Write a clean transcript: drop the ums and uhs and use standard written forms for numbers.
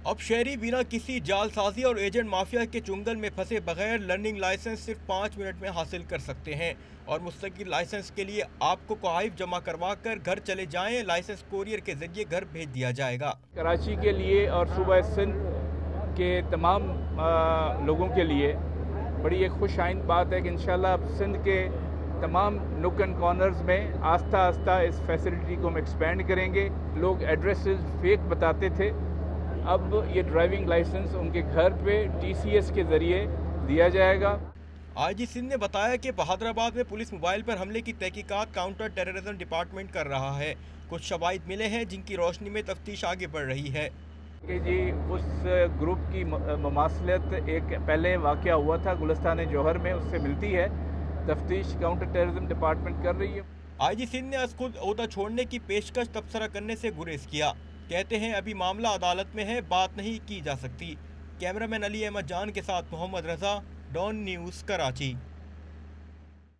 اب شہری بنا کسی جعلسازی اور ایجنٹ مافیا کے چنگل میں پھنسے بغیر لرننگ لائسنس صرف 5 منٹ میں حاصل کر سکتے ہیں، اور مستقل لائسنس کے لیے آپ کو تحائف جمع کروا کر گھر چلے جائیں۔ لائسنس کوریئر کے ذریعے گھر بھیج دیا جائے گا۔ کراچی کے لیے اور صوبہ سندھ کے تمام لوگوں کے لیے بڑی ایک خوش آئند بات ہے کہ انشاءاللہ اب سندھ کے تمام نک اینڈ کارنرز میں آہستہ آہستہ اس فیسلٹی کو ہم ایکسپینڈ کریں گے۔ لوگ ایڈریسز فیک بتاتے تھے، اب یہ ڈرائیونگ لائسنس ان کے گھر پہ TCS کے ذریعے دیا جائے گا۔ IG سندھ نے بتایا کہ بہادرآباد میں پولیس موبائل پر حملے کی تحقیقات کاؤنٹر ٹیررزم ڈپارٹمنٹ کر رہا ہے۔ کچھ شواہد ملے ہیں جن کی روشنی میں تفتیش آگے بڑھ رہی ہے کہ جی اس گروپ کی مماثلت ایک پہلے واقعہ ہوا تھا گلستان جوہر میں، اس سے ملتی ہے۔ تفتیش کاؤنٹر ٹیررزم ڈپارٹمنٹ کر رہی ہے۔ IG سندھ نے از خود عہدہ چھوڑنے کی پیشکش تبصرہ کرنے سے گریز کیا۔ کہتے ہیں ابھی معاملہ عدالت میں ہے، بات نہیں کی جا سکتی۔ کیمرہ مین علی احمد جان کے ساتھ محمد رضا، ڈان نیوز، کراچی۔